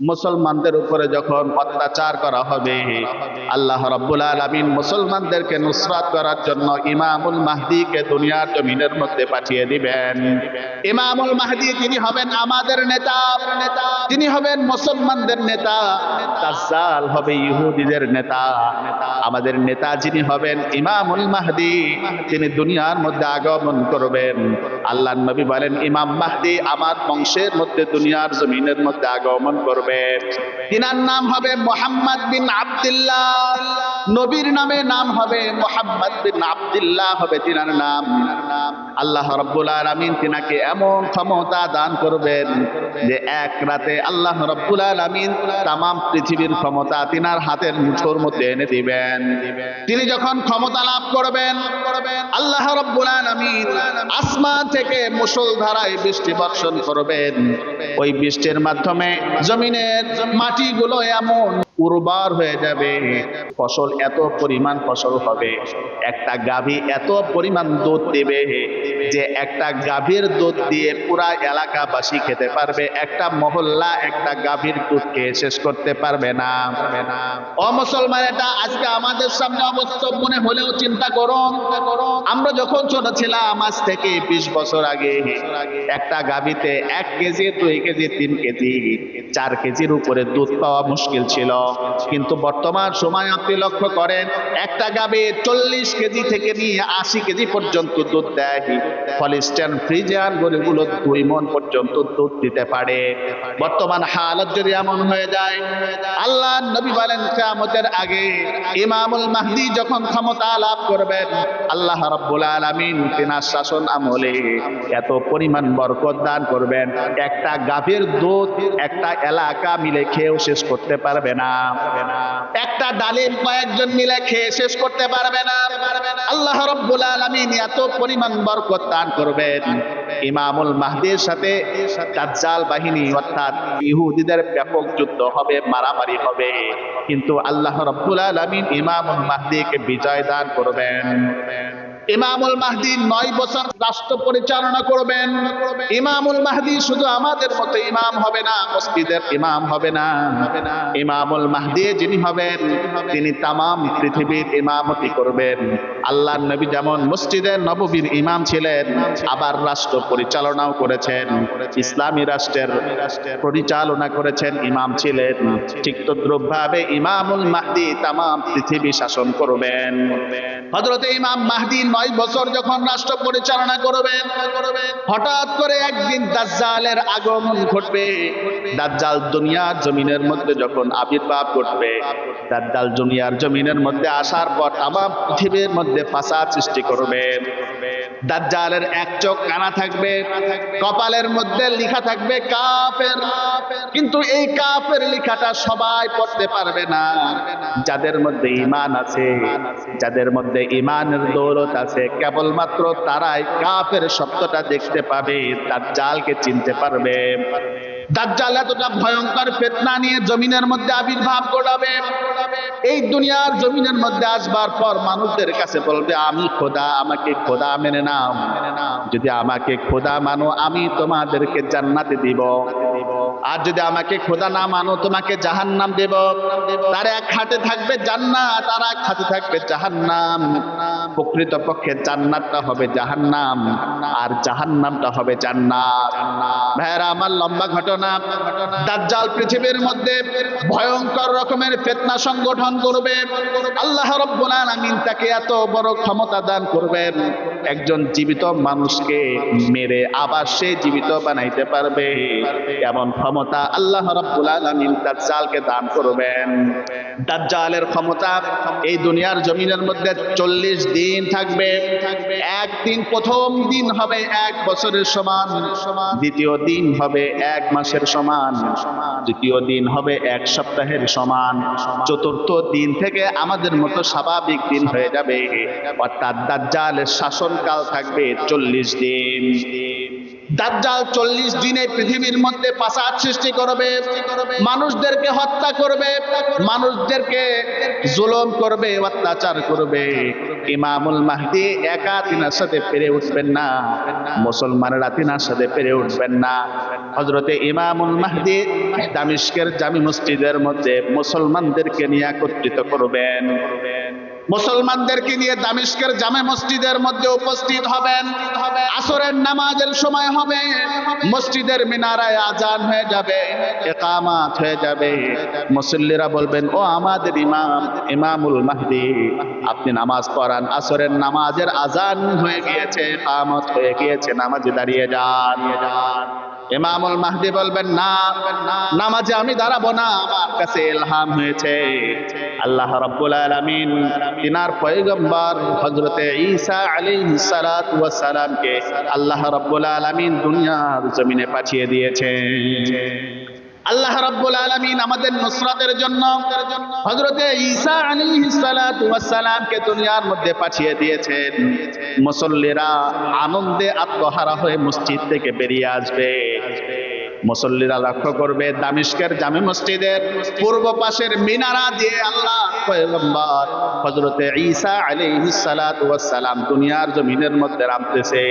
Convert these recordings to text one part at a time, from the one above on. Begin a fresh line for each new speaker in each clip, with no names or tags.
মুসলমানদের উপরে যখন অত্যাচার করা হবে, আল্লাহ রাব্বুল আলামিন মুসলমানদেরকে নুসরাত করার জন্য ইমামুল মাহদিকে দুনিয়ার জমিনের মধ্যে পাঠিয়ে দিবেন। ইমামুল মাহদি তিনি হবেন আমাদের নেতা, তিনি হবেন মুসলমানদের নেতা। দাজ্জাল হবে ইহুদিদের নেতা। আমাদের নেতা যিনি হবেন ইমামুল মাহদি, তিনি দুনিয়ার মধ্যে আগমন করবেন। আল্লাহর নবী বলেন, ইমাম মাহদি আমার বংশের মধ্যে দুনিয়ার জমিনের মধ্যে আগমন করবে। তিনার নাম হবে মুহাম্মদ বিন আব্দুল্লাহ। নবীর নামে নাম হবে মুহাম্মদ বিন আব্দুল্লাহ হবে তিনার নাম। আল্লাহ রাব্বুল আলামিন তিনাকে এমন ক্ষমতা দান করবেন যে এক রাতে আল্লাহ রাব্বুল আলামিন তাম পৃথিবীর ক্ষমতা তিনার হাতের মুঠোর মধ্যে এনে দিবেন। তিনি যখন ক্ষমতা লাভ করবেন, আল্লাহ রাব্বুল আলামিন আসমান থেকে মুষলধারায় বৃষ্টি বর্ষণ করবেন। ওই বৃষ্টির মাধ্যমে জমিনের মাটিগুলো এমন উর্বর হয়ে যাবে, ফসল এত পরিমাণ ফসল হবে, একটা গাভী এত পরিমাণ দুধ দেবে যে একটা গাভীর দুধ দিয়ে পুরা এলাকাবাসী খেতে পারবে, একটা মহল্লা একটা গাভীর দুধ খেয়ে শেষ করতে পারবে না। ও মুসলমান, এটা আজকে আমাদের সামনে অবাস্তব মনে হলেও চিন্তা করুন, আমরা যখন ছোট ছিলাম আজ থেকে 20 বছর আগে, একটা গাভীতে 1 কেজি 2 কেজি 3 কেজি 4 কেজির উপরে দুধ পাওয়া মুশকিল ছিল। কিন্তু বর্তমান সময় আপনি লক্ষ্য করেন, একটা গাভী 40 কেজি থেকে নিয়ে 80 কেজি পর্যন্ত দুধ দেয়। হলিস্টাইন ফ্রিজিয়ান গরুগুলো 2 মণ পর্যন্ত দুধ দিতে পারে। বর্তমান হালত যদি এমন হয়ে যায়, আল্লাহর নবী বলেন কিয়ামতের আগে ইমামুল মাহদি যখন ক্ষমতা লাভ করবেন, আল্লাহ রাব্বুল আলামিন তিনার শাসন আমলে এত পরিমাণ বরকত দান করবেন, একটা গাভীর দুধ একটা এলাকা মিলে খেয়েও শেষ করতে পারবে না। একটা ডালিম কয়েকজন মিলে খেয়ে শেষ করতে পারবে না। আল্লাহ রাব্বুল আলামিন এত পরিমাণ বরকত দান করবেন। ইমামুল মাহদির সাথে দাজ্জাল বাহিনী অর্থাৎ ইহুদিদের ব্যাপক যুদ্ধ হবে, মারামারি হবে, কিন্তু আল্লাহ রাব্বুল আলামিন ইমামুল মাহদিকে বিজয় দান করবেন। ইমামুল মাহদি 9 বছর রাষ্ট্র পরিচালনা করবেন। ইমামুল মাহদি শুধু আমাদের মতো ইমাম হবে না, মসজিদের ইমাম হবে না। ইমামুল মাহদি যিনি হবেন, তিনি তামাম পৃথিবীর ইমামতি করবেন। আল্লাহর নবী যেমন মসজিদে নববীর ইমাম ছিলেন, আবার রাষ্ট্র পরিচালনাও করেছেন, ইসলামী রাষ্ট্রের পরিচালনা করেছেন, ইমাম ছিলেন, ঠিক তদ্রূপভাবে ইমামুল মাহদি তামাম পৃথিবী শাসন করবেন। হযরত ইমাম মাহদি 9 বছর যখন রাষ্ট্র পরিচালনা করবেন, হঠাৎ করে একদিন দাজ্জালের আগমন ঘটবে। দাজ্জাল দুনিয়ার জমিনের মধ্যে যখন আবির্ভাব ঘটবে, দাজ্জাল দুনিয়ার জমিনের মধ্যে আসার পর তামাম পৃথিবীর মধ্যে ফাসাদ সৃষ্টি করবে। দাজ্জালের এক চোখ কানা থাকবে, কপালের মধ্যে লেখা থাকবে কাফের, কিন্তু এই কাফের লেখাটা সবাই পড়তে পারবে না। যাদের মধ্যে ঈমান আছে, যাদের মধ্যে ঈমানের দৌলত আছে, কেবলমাত্র তারাই কাফের শব্দটা দেখতে পাবে, দাজ্জালকে চিনতে পারবে। দাজ্জাল এতটা ভয়ঙ্কর ফিতনা নিয়ে জমিনের মধ্যে আবির্ভাব ঘটাবে। এই দুনিয়ার জমিনের মধ্যে আসবার পর মানুষদের কাছে বলবে, আমি খোদা, আমাকে খোদা মেনে নাও, যদি আমাকে খোদা মানো আমি তোমাদেরকে জান্নাতে দিব, আর যদি আমাকে খোদা না মানো তোমাকে জাহান্নাম দেব। তার এক হাতে থাকবে জান্নাত, আর এক হাতে থাকবে জাহান্নাম। প্রকৃতপক্ষে জান্নাতটা হবে জাহান্নাম, আর জাহান্নামটা হবে জান্নাত। ভাইরা আমার, লম্বা ঘটনা। দাজ্জাল পৃথিবীর মধ্যে ভয়ঙ্কর রকমের ফিতনা সংগঠন করবে। আল্লাহ রাব্বুল আলামিন তাকে এত বড় ক্ষমতা দান করবেন, একজন জীবিত মানুষকে মেরে আবার সে জীবিত বানাইতে পারবে, এমন ক্ষমতা আল্লাহ রাব্বুল আলামিন দাজ্জালকে দান করবেন। দাজ্জালের ক্ষমতা এই দুনিয়ার জমিনের মধ্যে 40 দিন থাকবে। একদিন, প্রথম দিন হবে 1 বছরের সমান, দ্বিতীয় দিন হবে 1 মাসের সমান, তৃতীয় দিন হবে 1 সপ্তাহের সমান, চতুর্থ দিন থেকে আমাদের মতো স্বাভাবিক দিন হয়ে যাবে। অর্থাৎ দাজ্জালের শাসনকাল থাকবে 40 দিন। দাজ্জাল 40 দিনে পৃথিবীর মধ্যে ফাসাদ সৃষ্টি করবে, মানুষদেরকে হত্যা করবে, মানুষদেরকে জুলুম করবে, অত্যাচার করবে। ইমামুল মাহদি একা তিনার সাথে পেরে উঠবেন না, মুসলমানেরা তিনার সাথে পেরে উঠবেন না। হযরতে ইমামুল মাহদি দামেস্কের জামি মসজিদের মধ্যে মুসলমানদেরকে নিয়ে একত্রিত করবেন, মুসলমানদেরকে নিয়ে দামেস্কের জামে মসজিদের মধ্যে উপস্থিত হবেন। আসরের নামাজের সময় হবে, মসজিদের মিনারায় আজান হয়ে যাবে, ইকামাত হয়ে যাবে। মুসল্লিরা বলবেন, ও আমাদের ইমাম, ইমামুল মাহদি, আপনি নামাজ পড়ান। আসরের নামাজের আজান হয়ে গিয়েছে, ইকামত হয়ে গিয়েছে, নামাজে দাঁড়িয়ে যান। ইমামুল মাহদি বলবেন, না, নামাজে আমি দাঁড়াবো না, আমার কাছে ইলহাম হয়েছে। আল্লাহ রাব্বুল আলামিন তিনার পয়গম্বর হযরতে ঈসা আলাইহিস সালাতু ওয়াস সালামকে আল্লাহ রাব্বুল আলামিন দুনিয়ার জমিনে পাঠিয়ে দিয়েছেন। আল্লাহ রাব্বুল আলামিন আমাদের নুসরাতের জন্য হযরতে ঈসা আলাইহিস সালাতু ওয়াস সালামকে দুনিয়ার মধ্যে পাঠিয়ে দিয়েছেন। মুসল্লিরা আনন্দে আত্মহারা হয়ে মসজিদ থেকে বেরিয়ে আসবে। মুসল্লিরা লক্ষ্য করবে, দামেস্কের জামে মসজিদের পূর্ব পাশের মিনারা দিয়ে আল্লাহ পয়গম্বর হযরতে ঈসা আলাইহিস সালাতু ওয়াস সালাম দুনিয়ার জমিনের মধ্যে নামতেছে।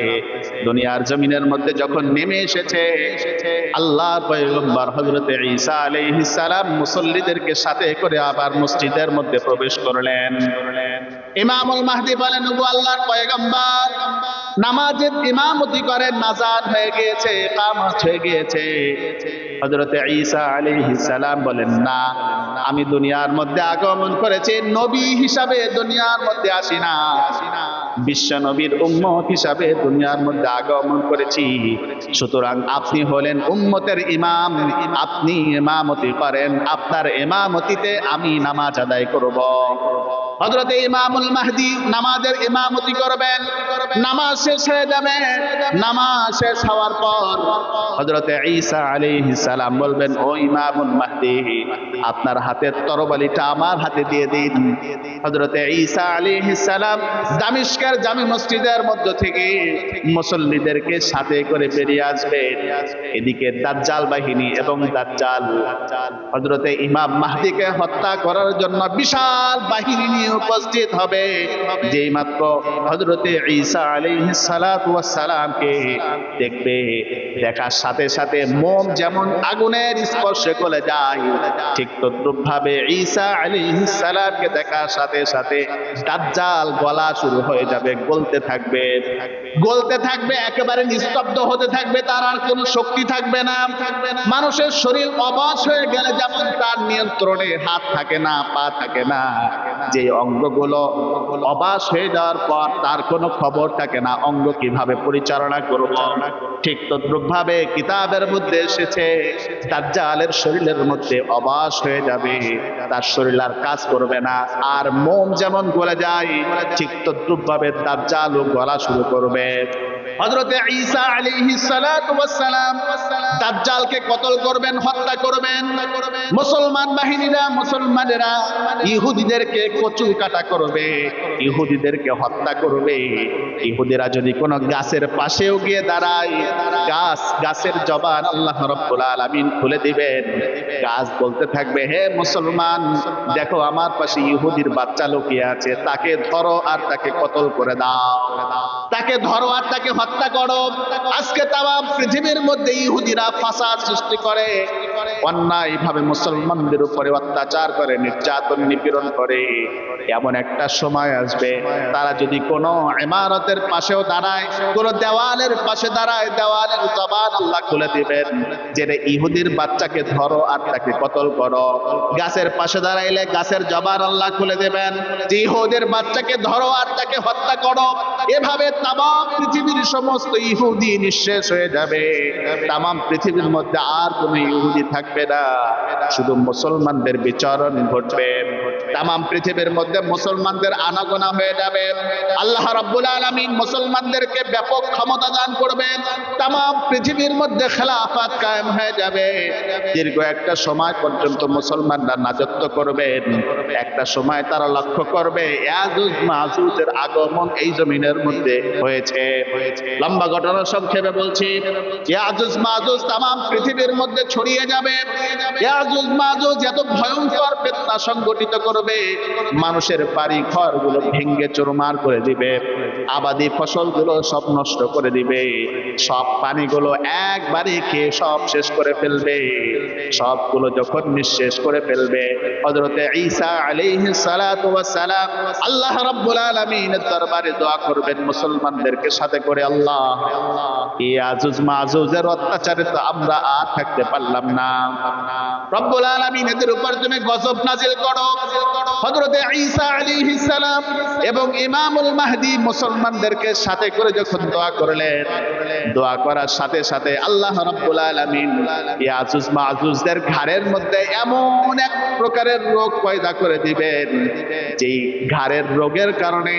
দুনিয়ার জমিনের মধ্যে যখন নেমে এসেছে, আল্লাহ পয়গম্বর হযরতে ঈসা আলাইহিস সালাম মুসল্লিদেরকে সাথে করে আবার মসজিদের মধ্যে প্রবেশ করলেন। ইমামুল মাহদি বলেন, ওগো আল্লাহর পয়গম্বর, নামাজের ইমামতি করেন, নাজাত হয়ে গিয়েছে, ইকামত হয়ে গিয়েছে। হযরতে ঈসা আলাইহিস সালাম বলেন, না, আমি দুনিয়ার মধ্যে আগমন করেছি নবী হিসাবে, দুনিয়ার মধ্যে আসি না, বিশ্ব নবীর উম্মত হিসাবে দুনিয়ার মধ্যে আগমন করেছি। সুতরাং আপনি হলেন উম্মতের ইমাম, আপনি ইমামতি করেন, আপনার ইমামতিতে আমি নামাজ আদায় করব। হযরতে ইমামুল মাহদি নামাজের ইমামতি করবেন। নামাজ শেষ হয়ে যাবে। নামাজ শেষ হওয়ার পর হযরতে ঈসা আলাইহিস সালাম বলবেন, ও ইমামুল মাহদি, আপনার হাতের তরবারিটা আমার হাতে দিয়ে দিন। হযরতে ঈসা আলাইহিস সালাম দামেস্কের জামে মসজিদের মধ্য থেকে মুসল্লিদেরকে সাথে করে বেরিয়ে আসবে। এদিকে দাজ্জাল বাহিনী এবং দাজ্জাল হযরতে ইমাম মাহদিকে হত্যা করার জন্য বিশাল বাহিনী নিয়ে উপস্থিত হবে। যেই মাত্র হযরতে ঈসা আলাইহিস সালাতু ওয়াস সালামকে দেখবে, দেখার সাথে সাথে মোম যেমন আগুনের স্পর্শে গলে যায়, ঠিক তদ্রূপ ভাবে ঈসা আলাইহিস সালামকে দেখার সাথে সাথে দাজ্জাল গলা শুরু হয়ে যাবে, গলতে থাকবে, গলতে থাকবে, একেবারে নিস্তব্ধ হতে থাকবে, তার আর কোনো শক্তি থাকবে না। মানুষের শরীর অবশ হয়ে গেলে যেমন তার নিয়ন্ত্রণে হাত থাকে না, পা থাকে না, যে অঙ্গগুলো অবশ হয়ে যাওয়ার পর তার কোনো খবর থাকে না, অঙ্গ কিভাবে পরিচালনা করব, ঠিক তদ্রূপ ভাবে কিতাবের মধ্যে এসেছে দাজ্জালের শরীরের মধ্যে অবশ হয়ে যাবে, তার শরীর আর কাজ করবে না। আর মোম যেমন গলে যায়, ঠিক তদ্রূপ ভাবে দাজ্জালও গলা শুরু করবে। হযরতে ঈসা আলাইহিস সালাতু ওয়াস সালাম দাজ্জালকে কতল করবেন, হত্যা করবেন। মুসলমান বাহিনীরা, মুসলমানেরা ইহুদিদেরকে কচু কাটা করবে, ইহুদিদেরকে হত্যা করবে। ইহুদিরা যদি কোনো গাছের পাশেও গিয়ে দাঁড়ায়, গাছের জবান আল্লাহ রাব্বুল আলামিন খুলে দিবেন। গাছ বলতে থাকবে, হে মুসলমান, দেখো আমার পাশে ইহুদির বাচ্চা লুকিয়ে আছে, তাকে ধরো আর তাকে কতল করে দাও, তাকে ধরো আর তাকে হত্যা করো। আজকে তাম পৃথিবীর মধ্যে ইহুদিরা ফাসাদ সৃষ্টি করে, অন্যায় ভাবে মুসলমানদের উপরে অত্যাচার করে, নির্যাতন নিপীড়ন করে। এমন একটা সময় আসবে, তারা যদি কোনো ইমারতের পাশেও দাঁড়ায়, কোনো দেওয়ালের পাশে দাঁড়ায়, দেওয়ালের জবান আল্লাহ খুলে দিবেন, যে রে ইহুদির বাচ্চাকে ধরো আর তাকে কতল করো। গাছের পাশে দাঁড়াইলে গাছের জবান আল্লাহ খুলে দেবেন, যে ইহুদির বাচ্চাকে ধরো আর তাকে হত্যা করো। এভাবে তাম পৃথিবীর সমস্ত ইহুদি নিঃশেষ হয়ে যাবে। তাম পৃথিবীর মধ্যে আর কোনো ইহুদি থাকবে না, শুধু মুসলমানদের বিচরণ ঘটবে। তামাম পৃথিবীর মধ্যে মুসলমানদের আনাগোনা হয়ে যাবে। আল্লাহ রাব্বুল আলামিন মুসলমানদেরকে ব্যাপক ক্ষমতা দান করবেন। তামাম পৃথিবীর মধ্যে খেলাফত কায়েম হয়ে যাবে। দীর্ঘ একটা সময় পর্যন্ত মুসলমানরা রাজত্ব করবেন। একটা সময় তারা লক্ষ্য করবে ইয়াজুজ মাজুজের আগমন এই জমিনের মধ্যে হয়েছে। লম্বা ঘটনা সংক্ষেপে বলছি, ইয়াজুজ মাজুজ তামাম পৃথিবীর মধ্যে ছড়িয়ে যাবে। ইয়াজুজ মাজুজ এত ভয়ঙ্কর ফিতনা সংগঠিত করবে, মানুষের বাড়ি ঘরগুলো ভেঙে চুরমার করে দিবে, আবাদি ফসলগুলো সব নষ্ট করে দিবে, সব পানিগুলো একবারে খেয়ে সব শেষ করে ফেলবে। সবগুলো যখন নিঃশেষ করে ফেলবে, হযরতে ঈসা আলাইহিস সালাতু ওয়াস সালাম আল্লাহ রাব্বুল আলামিনের দরবারে দোয়া করবেন মুসলমানদেরকে সাথে করে, আল্লাহ ইয়াজুজ মাজুজের অত্যাচারে তো আমরা আর থাকতে পারলাম না, রব্বুল আলামিন এদের উপর তুমি গজব নাজিল করো। হযরতে ঈসা আলাইহিস সালাম এবং ইমামুল মাহদী মুসলমানদেরকে সাথে করে যখন দোয়া করলেন, দোয়া করার সাথে সাথে আল্লাহ রাব্বুল আলামিন ইয়াজুজ মাজুজদের ঘাড়ের মধ্যে এমন এক প্রকারের রোগ পয়দা করে দিবেন, যেই ঘাড়ের রোগের কারণে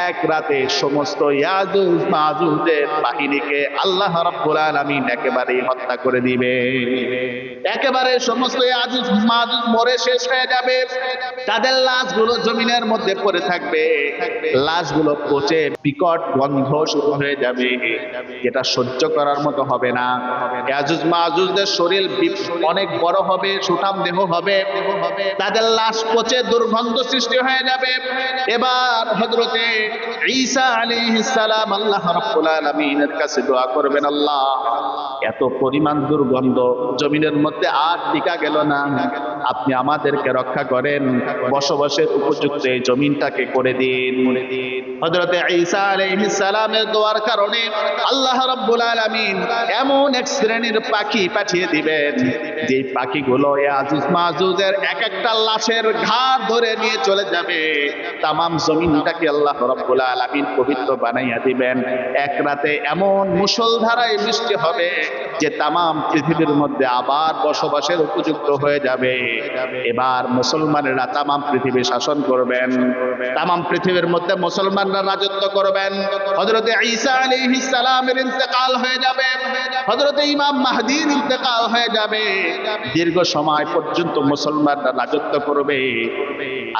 এক রাতে সমস্ত ইয়াজুজ মাজুজের বাহিনীকে আল্লাহ রাব্বুল আলামিন একেবারে হত্যা করে দিবে। একেবারে সমস্ত ইয়াজুজ মাজুজ মরে শেষ হয়ে যাবে। তাদের লাশগুলো জমিনের মধ্যে পড়ে থাকবে, লাশগুলো পচে বিকট গন্ধ শুরু হয়ে যাবে, যেটা সহ্য করার মতো হবে না। ইয়াজুজ মাজুজদের শরীর অনেক বড় হবে, সুঠাম দেহ হবে, তাদের লাশ পচে দুর্গন্ধ সৃষ্টি হয়ে যাবে। এবার হযরতে ঈসা আলাইহিস সালাম আল্লাহ রাব্বুল আলামিনের কাছে দোয়া করবেন, আল্লাহ এত পরিমাণ দুর্গন্ধ জমিনের মধ্যে আর টিকা গেল না, আপনি আমাদেরকে রক্ষা করেন, বসবাসের উপযুক্ত এই জমিনটাকে করে দিন। হযরতে ঈসা আলাইহিস সালামের দোয়ার কারণে আল্লাহ রাব্বুল আলামিন এমন এক শ্রেণীর পাখি পাঠিয়ে দিবেন, যে পাখিগুলো ইয়াজুজ মাজুজের এক একটা লাশের ঘাড় ধরে নিয়ে চলে যাবে। তামাম জমিনটাকে আল্লাহ রাব্বুল আলামিন পবিত্র বানাইয়া দিবেন। এক রাতে এমন মুষলধারায় বৃষ্টি হবে যে তামাম পৃথিবীর মধ্যে আবার বসবাসের উপযুক্ত হয়ে যাবে। এবার মুসলমানেরা তামাম পৃথিবী শাসন করবেন, তামাম পৃথিবীর মধ্যে মুসলমানরা রাজত্ব করবেন। হযরতে ঈসা আলাইহিস সালামের ইন্তেকাল হয়ে যাবে, হযরতে ইমাম মাহদীর ইন্তেকাল হয়ে যাবে। দীর্ঘ সময় পর্যন্ত মুসলমানরা রাজত্ব করবে।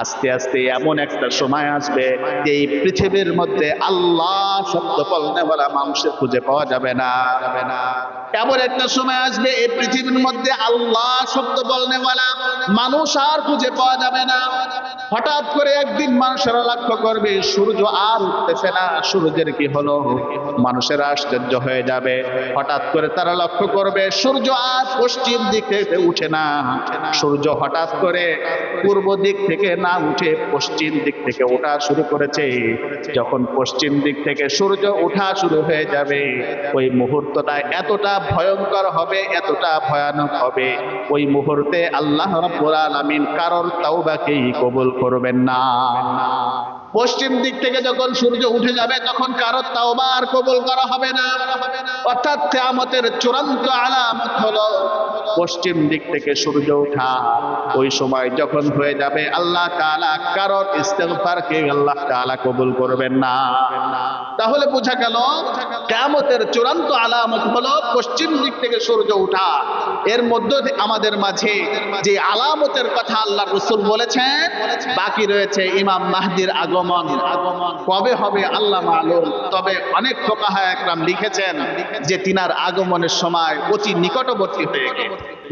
আস্তে আস্তে এমন একটা সময় আসবে যে এই পৃথিবীর মধ্যে আল্লাহ শব্দ বলনেওয়ালা মানুষের খুঁজে পাওয়া যাবে না। এমন একটা সময় আসবে এই পৃথিবীর মধ্যে আল্লাহ শব্দ বলনেওয়ালা মানুষ আর খুঁজে পাওয়া যাবে না। হঠাৎ করে একদিন মানুষেরা লক্ষ্য করবে সূর্য আর উঠতেছে না, সূর্যের কি হলো? মানুষেরা আশ্চর্য হয়ে যাবে। হঠাৎ করে তারা লক্ষ্য করবে সূর্য আর পশ্চিম দিক থেকে উঠে না, সূর্য হঠাৎ করে পূর্ব দিক থেকে না উঠে পশ্চিম দিক থেকে ওঠা শুরু করেছে। যখন পশ্চিম দিক থেকে সূর্য ওঠা শুরু হয়ে যাবে, ওই মুহূর্তটা এতটা ভয়ঙ্কর হবে, এতটা ভয়ানক হবে, ওই মুহূর্তে আল্লাহ রাব্বুল আলামিন কারোর তাওবাকেই কবুল করবেন না। পশ্চিম দিক থেকে যখন সূর্য উঠে যাবে তখন কারোর তাওবা আর কবুল করা হবে না। অর্থাৎ কিয়ামতের চূড়ান্ত আলামত হলো পশ্চিম দিক থেকে সূর্য ওঠা। ওই সময় যখন হয়ে যাবে আল্লাহ তাআলা কারোর ইস্তেগফারকে আল্লাহ তাআলা কবুল করবেন না। তাহলে বোঝা গেল কিয়ামতের চূড়ান্ত আলামত হলো পশ্চিম দিক থেকে সূর্য ওঠা। এর মধ্যে আমাদের মাঝে যে আলামতের কথা আল্লাহ রাসূল বলেছেন, বাকি রয়েছে ইমাম মাহদীর আগমন। কবে হবে আল্লাহ মালুম। তবে অনেক ফুকাহা একরাম লিখেছেন যে তিনার আগমনের সময় অতি নিকটবর্তী হয়ে গেছে।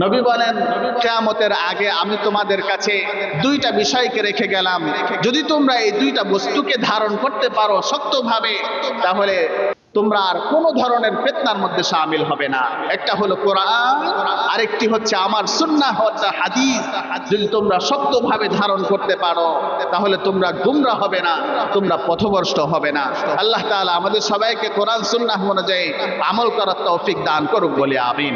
নবী বলেন, কিয়ামতের আগে আমি তোমাদের কাছে দুইটা বিষয়কে রেখে গেলাম, যদি তোমরা এই দুইটা বস্তুকে ধারণ করতে পারো শক্তভাবে, তাহলে তোমরা আর কোন ধরনের ফিতনার মধ্যে শামিল হবে না। একটা হলো কোরআন, আরেকটি হচ্ছে আমার সুন্নাহ অর্থাৎ হাদিস। যদি তোমরা শক্তভাবে ধারণ করতে পারো তাহলে তোমরা গুমরা হবে না, তোমরা পথভ্রষ্ট হবে না। আল্লাহ তাআলা আমাদের সবাইকে কোরআন সুন্নাহ অনুযায়ী আমল করার তৌফিক দান করুক বলে আমিন।